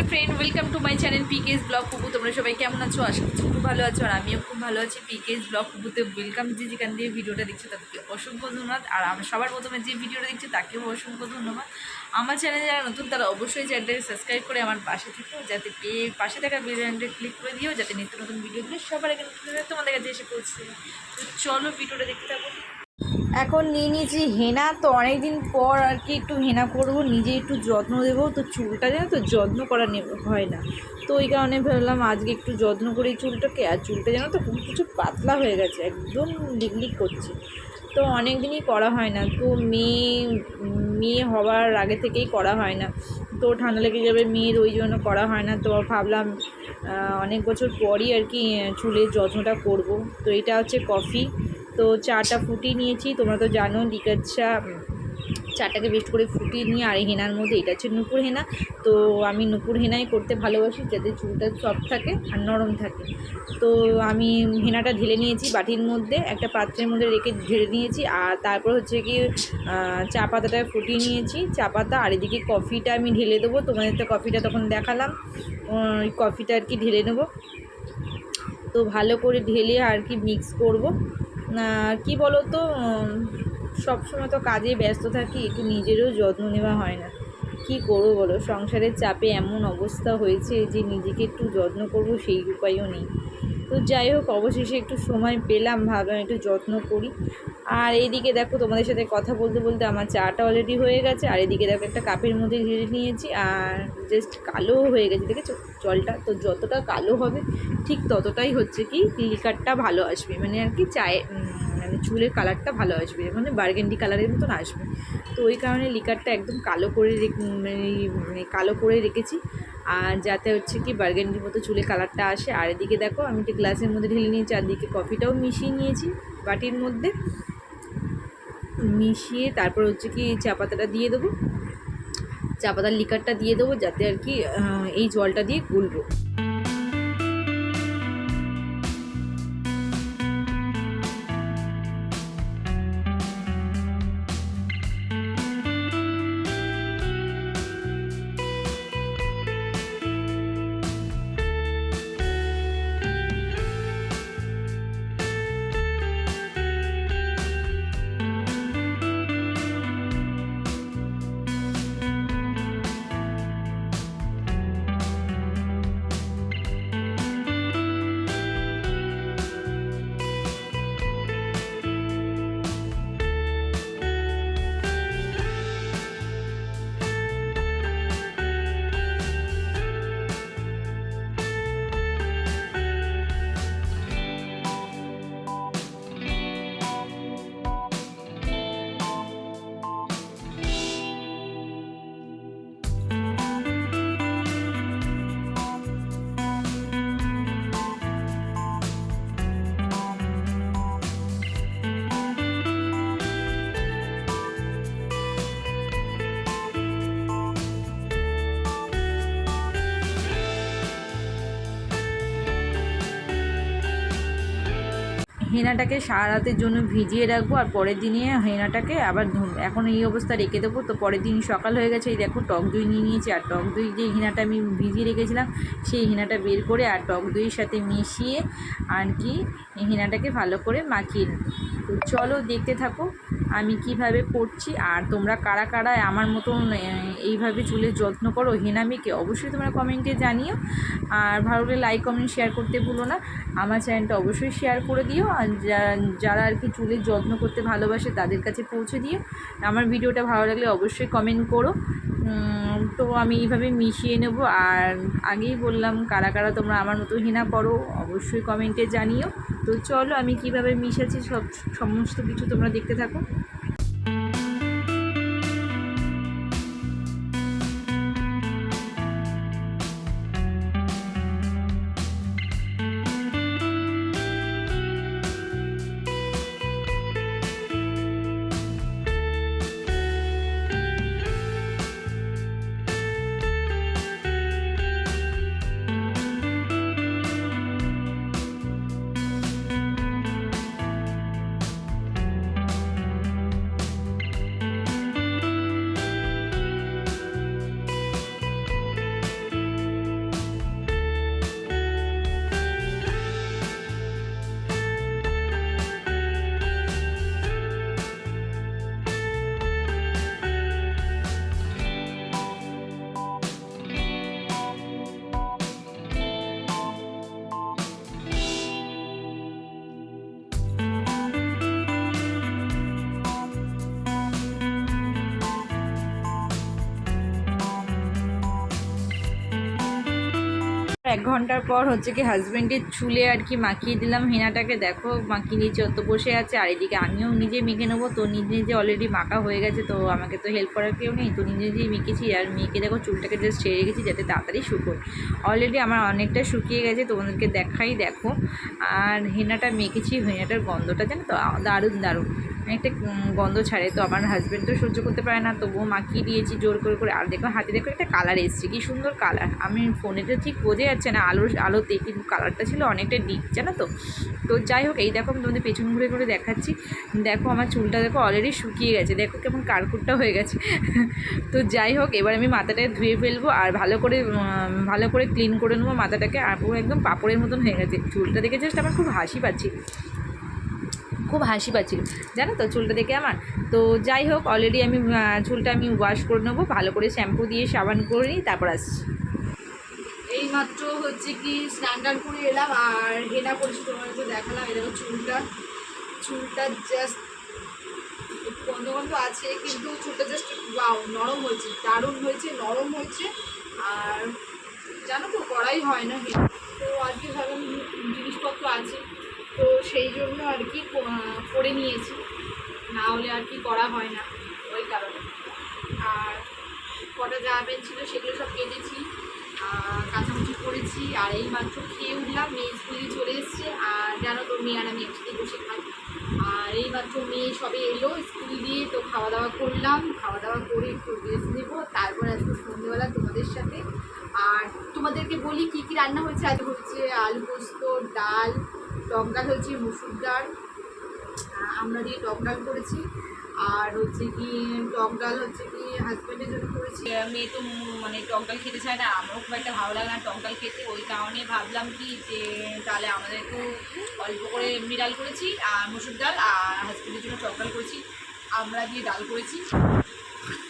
Friend, welcome to my channel PKS blog কুবু। তোমরা সবাই কেমন আছো? আশা করছি খুব ভালো আছো, আর আমিও খুব ভালো আছি। পিকেএস ব্লগ কুবুতে ওয়েলকাম। যেখান দিয়ে ভিডিওটা দেখছো তাদেরকে অসংখ্য ধন্যবাদ, আর আমি সবার প্রথমে যে ভিডিওটা দেখছি তাকেও অসংখ্য ধন্যবাদ। আমার চ্যানেলে যারা নতুন তারা অবশ্যই চ্যানেলটাকে সাবস্ক্রাইব করে আমার পাশে থেকো, যাতে পাশে থাকা বেল আইকনটা ক্লিক করে দিও, যাতে নিত্য নতুন ভিডিওগুলো সবার আগে তোমাদের কাছে এসে পৌঁছে। তো চলো ভিডিওটা দেখতে থাকো। এখন নিয়ে নিয়েছি হেনা। তো অনেকদিন পর আর কি একটু হেনা করব, নিজে একটু যত্ন দেবো। তো চুলটা যেন তো যত্ন করা হয় না, তো ওই কারণে ভাবলাম আজকে একটু যত্ন করি চুলটাকে। আর চুলটা যেন তো কিছু পাতলা হয়ে গেছে, একদম লিকলিক করছে। তো অনেক দিনই করা হয় না, তো মেয়ে হওয়ার আগে থেকেই করা হয় না। তো ঠান্ডা লেগে যাবে মেয়ের, ওই জন্য করা হয় না। তো ভাবলাম অনেক বছর পরই আর কি চুলের যত্নটা করব। তো এটা হচ্ছে কফি। তো চাটা ফুটিয়ে নিয়েছি, তোমরা তো জানো লিকার চাটাকে বেস্ট করে ফুটিয়ে নিয়ে, আর হেনার মধ্যে এটা হচ্ছে নুপুর হেনা। তো আমি নুপুর হেনাই করতে ভালোবাসি, যাতে চুলটা সফট থাকে আর নরম থাকে। তো আমি হেনাটা ঢেলে নিয়েছি বাটির মধ্যে, একটা পাত্রের মধ্যে রেখে ঢেলে নিয়েছি। আর তারপর হচ্ছে কি চা পাতাটা ফুটিয়ে নিয়েছি, চা পাতা। আর এদিকে কফিটা আমি ঢেলে দেবো, তোমাদের তো কফিটা তখন দেখালাম। ওই কফিটা আর কি ঢেলে নেবো। তো ভালো করে ঢেলে আর কি মিক্স করব। কি বলো তো, সবসময় তো কাজে ব্যস্ত থাকি, একটু নিজেরও যত্ন নেওয়া হয় না। কি করবো বলো, সংসারের চাপে এমন অবস্থা হয়েছে যে নিজেকে একটু যত্ন করব সেই উপায়ও নেই। তো যাই হোক, অবশেষে একটু সময় পেলাম, ভাবলাম একটু যত্ন করি। আর এইদিকে দেখো, তোমাদের সাথে কথা বলতে বলতে আমার চাটা অলরেডি হয়ে গেছে। আর এদিকে দেখো একটা কাপের মধ্যে ঢেলে নিয়েছি, আর জাস্ট কালো হয়ে গেছে, দেখেছো জলটা? তো যতটা কালো হবে ঠিক ততটাই হচ্ছে কি লিকারটা ভালো আসবে, মানে আর কি চায়ে মানে চুলের কালারটা ভালো আসবে, মানে বার্গেন্ডি কালারের মতন আসবে। তো ওই কারণে লিকারটা একদম কালো করে মানে কালো করে রেখেছি, আর যাতে হচ্ছে কি বার্গেন্ডির মতো চুলে কালারটা আসে। আর এদিকে দেখো আমি একটা গ্লাসের মধ্যে ঢেলে নিয়েছি, আর দিকে কফিটাও মিশিয়ে নিয়েছি বাটির মধ্যে মিশিয়ে। তারপর হচ্ছে কি চা পাতাটা দিয়ে দেবো, চা পাতার লিকারটা দিয়ে দেবো, যাতে আর কি এই জলটা দিয়ে গুলবো। হেনাটাকে সারা রাতের জন্য ভিজিয়ে রাখবো, আর পরের দিনে হেনাটাকে আবার এখন এই অবস্থা রেখে দেবো। তো পরের দিন সকাল হয়ে গেছে, এই দেখো টক দই নিয়ে নিয়েছি, আর টক দই যে হেনাটা আমি ভিজিয়ে রেখেছিলাম সেই হেনাটা বের করে আর টক দইয়ের সাথে মিশিয়ে আর কি হেনাটাকে ভালো করে মাখিয়ে নেব। তো চলো দেখতে থাকো আমি কিভাবে করছি। আর তোমরা কারা কারা আমার মতন এইভাবে চুলের যত্ন করো হেনা মেখে, অবশ্যই তোমরা কমেন্টে জানিও। আর ভালো লাগলে লাইক কমেন্ট শেয়ার করতে ভুলো না। আমার চ্যানেলটা অবশ্যই শেয়ার করে দিও, আর যারা আর কি চুলের যত্ন করতে ভালোবাসে তাদের কাছে পৌঁছে দিও। আমার ভিডিওটা ভালো লাগলে অবশ্যই কমেন্ট করো। তো আমি এইভাবে মিশিয়ে নেব। আর আগেই বললাম, কারা কারা তোমরা আমার মতো হেনা করো অবশ্যই কমেন্টে জানিও। তো চলো আমি কিভাবে মিশাচ্ছি সমস্ত কিছু তোমরা দেখতে থাকো। 1 ঘন্টার পর হচ্ছে কি হাজব্যান্ডের চুলে আর কি মাখিয়ে দিলাম হেনাটাকে। দেখো মাখিয়ে নিচে তো বসে আছে, আর এদিকে আমিও নিজে মেখে নেবো। তো নিজে নিজে অলরেডি মাখা হয়ে গেছে, তো আমাকে তো হেল্প করার কেউ নেই, তো নিজে নিজেই মেখেছি। আর মেখে দেখো চুলটাকে জাস্ট ছেড়ে রেখেছি যাতে তাড়াতাড়ি শুকোয়। অলরেডি আমার অনেকটা শুকিয়ে গেছে, তোমাদেরকে দেখাই দেখো। আর হেনাটা মেখেছি, হেনাটার গন্ধটা জানো তো দারুণ দারুণ একটা গন্ধ ছাড়ে। তো আমার হাজব্যান্ড তো সহ্য করতে পারে না, তবুও মাখিয়ে দিয়েছি জোর করে করে। আর দেখো হাতে দেখো একটা কালার এসছে, কি সুন্দর কালার। আমি ফোনেতে ঠিক বোঝা যাচ্ছে না আলোতে, কিন্তু কালারটা ছিল অনেকটা ডিপ জানো তো। তো যাই হোক, এই দেখো আমি তোমাদের পেছন ঘুরে ঘুরে দেখাচ্ছি। দেখো আমার চুলটা দেখো অলরেডি শুকিয়ে গেছে, দেখো কেমন কারকুটটা হয়ে গেছে। তো যাই হোক, এবার আমি মাথাটাকে ধুয়ে ফেলবো আর ভালো করে ক্লিন করে নেবো মাথাটাকে। আর পুরো একদম পাপড়ের মতন হয়ে গেছে চুলটা দেখে, জাস্ট আমার খুব হাসি পাচ্ছিল জানো তো চুলটা দেখে আমার। তো যাই হোক, অলরেডি আমি চুলটা আমি ওয়াশ করে নেবো ভালো করে, শ্যাম্পু দিয়ে সাবান করে নিই, তারপর আসছি। এই মাত্র হচ্ছে কি স্নান করে এলাম আর হেনা করেছি, তোমাদেরকে দেখালাম। এই দেখো চুলটা জাস্ট গন্ধ গন্ধ আছে, কিন্তু চুলটা জাস্ট ওয়াও নরম হয়েছে, দারুণ হয়েছে, নরম হয়েছে। আর জানো তো করাই হয় না হেনা, তো আজকে ভাবলাম জিনিসপত্র আছে, তো সেই জন্য আর কি করে নিয়েছি, না হলে আর কি করা হয় না, ওই কারণে। আর কটা জামা প্যান্ট ছিল সেগুলো সব কেটেছি, কাঁচাকুচি করেছি। আর এই মাত্র খেয়ে উঠলাম, মেয়ে স্কুলে চলে এসছে। আর জানো তো মেয়ে আর আমি একসাথে বসে খাই। আর এই মাত্র মেয়ে সবে এলো স্কুল দিয়ে, তো খাওয়া দাওয়া করলাম, খাওয়া দাওয়া করে একটু রেস্ট নেবো, তারপর আজকে সন্ধ্যেবেলা তোমাদের সাথে। আর তোমাদেরকে বলি কী কী রান্না হয়েছে। আজ হচ্ছে আলু পোস্ত, ডাল, টক ডাল হচ্ছে, মুসুর ডাল আমরা দিয়ে টক ডাল করেছি। আর হচ্ছে কি টক ডাল হচ্ছে কি হাজব্যান্ডের জন্য করেছি। মেয়ে তো মানে টক ডাল খেতে চায় না, আমারও খুব একটা ভালো লাগে না টক ডাল খেতে, ওই কারণে ভাবলাম কি যে তাহলে আমাদের একটু অল্প করে এমনি ডাল করেছি আর মুসুর ডাল, আর হাজব্যান্ডের জন্য টক ডাল করেছি, আমরা দিয়ে ডাল করেছি,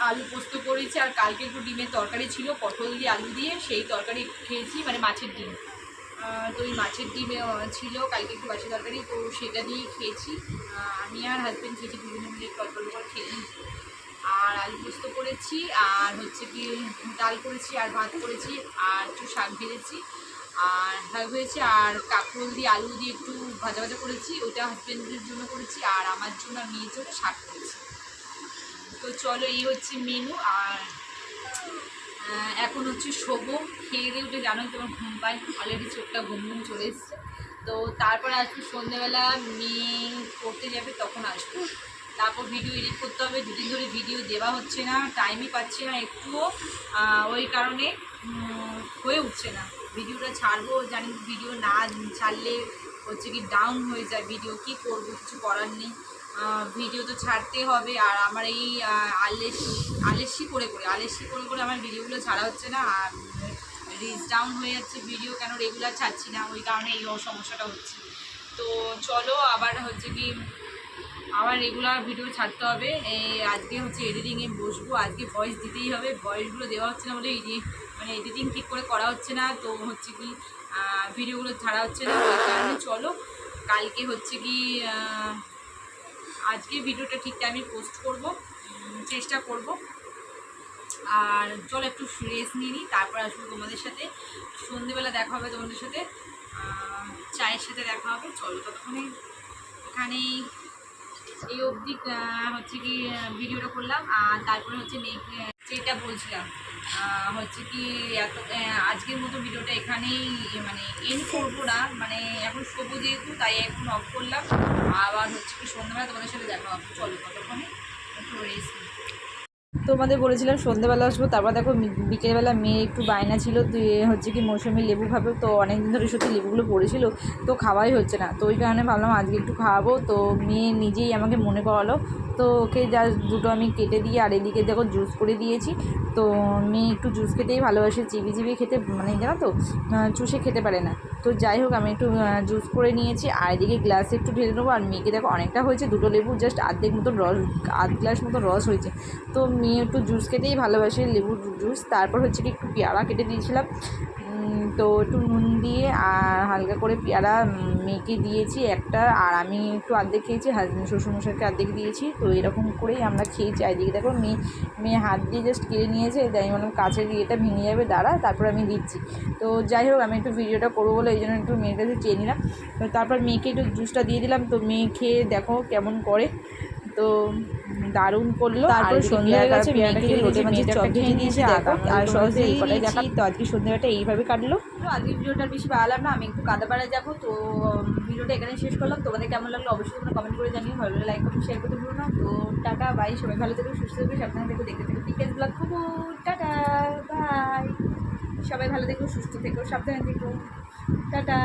আলু পোস্ত করেছি। আর কালকে একটু ডিমের তরকারি ছিল পটল দিয়ে আলু দিয়ে, সেই তরকারি খেয়েছি, মানে মাছের ডিম। তো ওই মাছের ডিম ছিল কালকে একটু বাসি তরকারি, তো সেটা দিয়েই খেয়েছি। আমি আর হাজব্যান্ড খেয়েছি, দুজনে মিলে একটু অল্প করে খেয়ে। আর আলু পোস্ত করেছি, আর হচ্ছে কি ডাল করেছি, আর ভাত করেছি, আর একটু শাক ভেজেছি, আর শাক হয়েছে। আর কাঁকরোল দিয়ে আলু দিয়ে একটু ভাজা ভাজা করেছি, ওইটা হাজব্যান্ডের জন্য করেছি, আর আমার জন্য আর মেয়ের জন্য শাক করেছি। তো চলো, এই হচ্ছে মেনু। আর এখন হচ্ছে শোবো, খেয়ে দিয়ে উঠে জানোই তোমার ঘুম পাই, অলরেডি চোখটা ঘুম চলে এসছে। তো তারপর আসবো সন্ধ্যেবেলা, মেয়ে পড়তে যাবে তখন আসবো, তারপর ভিডিও এডিট করতে হবে। দুদিন ধরে ভিডিও দেওয়া হচ্ছে না, টাইমই পাচ্ছি না একটুও, ওই কারণে হয়ে উঠছে না। ভিডিওটা ছাড়বো জানি, ভিডিও না ছাড়লে হচ্ছে কি ডাউন হয়ে যায় ভিডিও, কি করবো, কিছু করার নেই, ভিডিও তো ছাড়তে হবে। আর আমার এই আলেসি করে করে আমার ভিডিওগুলো ছাড়া হচ্ছে না, আর রিচ ডাউন হয়ে যাচ্ছে, ভিডিও কেন রেগুলার ছাড়ছি না, ওই কারণে এই সমস্যাটা হচ্ছে। তো চলো, আবার হচ্ছে কি আবার রেগুলার ভিডিও ছাড়তে হবে। আজকে হচ্ছে এডিটিংয়ে বসবো, আজকে ভয়েস দিতেই হবে, ভয়েসগুলো দেওয়া হচ্ছে না বলে মানে এডিটিং ঠিক করে করা হচ্ছে না, তো হচ্ছে কি ভিডিওগুলো ছাড়া হচ্ছে না, ওই কারণে। চলো, কালকে হচ্ছে কি আজকে ভিডিওটা ঠিক টাইমে পোস্ট করব, চেষ্টা করব। আর চলো একটু রেস্ট নিয়ে নিই, তারপর আসবো তোমাদের সাথে, সন্ধেবেলা দেখা হবে তোমাদের সাথে, চায়ের সাথে দেখা হবে। চলো, ততক্ষণে এখানেই এই অবধি হচ্ছে কি ভিডিওটা করলাম। আর তারপরে হচ্ছে যেটা বলছিলাম হচ্ছে কি আজকের মতো ভিডিওটা এখানেই মানে এন্ড করবো না, মানে এখন শোবো যেহেতু, তাই এখন অফ করলাম। আবার হচ্ছে কি সন্ধ্যাবেলা তোমাদের সাথে দেখা হবে। চলো, ততক্ষণে একটু রেস্ট। তোমাদের বলেছিলাম সন্ধ্যেবেলা আসবো, তারপর দেখো বিকেলবেলা মেয়ে একটু বায়না ছিল, তুই হচ্ছে কি মৌসুমি লেবু খাবে, তো অনেকদিন ধরে সত্যি লেবুগুলো পড়েছিল, তো খাওয়াই হচ্ছে না, তো ওই কারণে ভাবলাম আজকে একটু খাওয়াবো। তো মেয়ে নিজেই আমাকে মনে করালো, তো ওকে জাস্ট দুটো আমি কেটে দিয়ে, আর এদিকে দেখো জুস করে দিয়েছি। তো মেয়ে একটু জুস খেতেই ভালোবাসে, চিবিয়ে খেতে, মানে জানো তো চুষে খেতে পারে না। তো যাই হোক, আমি একটু জুস করে নিয়েছি, আর এদিকে গ্লাসে একটু ঢেলে নেবো। আর মেয়েকে দেখো অনেকটা হয়েছে, দুটো লেবু জাস্ট আধ গ্লাস মতো রস হয়েছে। তো মেয়ে একটু জুস খেতেই ভালোবাসে, লেবুর জুস। তারপর হচ্ছে কি একটু পেয়ারা কেটে দিয়েছিলাম, তো একটু নুন দিয়ে, আর হালকা করে পেয়ারা মেয়েকে দিয়েছি একটা, আর আমি একটু অর্ধেক খেয়েছি, শ্বশুরমশাইকে অর্ধেক দিয়েছি। তো এরকম করেই আমরা খেয়েছি। আর এদিকে দেখো মেয়ে হাত দিয়ে জাস্ট কেড়ে নিয়েছে, তাই মানে কাছের ইয়েটা ভেঙে যাবে, দাঁড়া তারপর আমি দিচ্ছি। তো যাই হোক, আমি একটু ভিডিওটা করবো বলে এই জন্য একটু মেয়ের কাছে চেয়ে নিলাম। তো তারপর মেয়েকে একটু জুসটা দিয়ে দিলাম। তো মেয়ে খেয়ে দেখো কেমন করে, তো দারুণ করলো। তারপর সন্ধ্যা হয়ে গেছে, মেয়েটাকে লোটে মাছের চপ খেয়ে দিয়েছি দেখো, আর সহজে এই কটাই দেখা। তো আজকে সন্ধ্যাটা এইভাবে কাটলো। তো আজকে ভিডিওটা বেশি বাড়ালাম না, আমি একটু কাদাপাড়া যাবো। তো ভিডিওটা এখানে শেষ করলাম। তোমাদের কেমন লাগলো অবশ্যই তোমরা কমেন্ট করে জানিও, ভালো লাগলে লাইক করতে শেয়ার করতে ভুলো না। তো টাটা বাই, সবাই ভালো থেকো, সুস্থ থেকো, সাবধানে থেকো, দেখতে থেকো পিকেস ব্লগ খুব। টাটা বাই, সবাই ভালো থেকো, সুস্থ থেকো, সাবধানে থেকো, টাটা।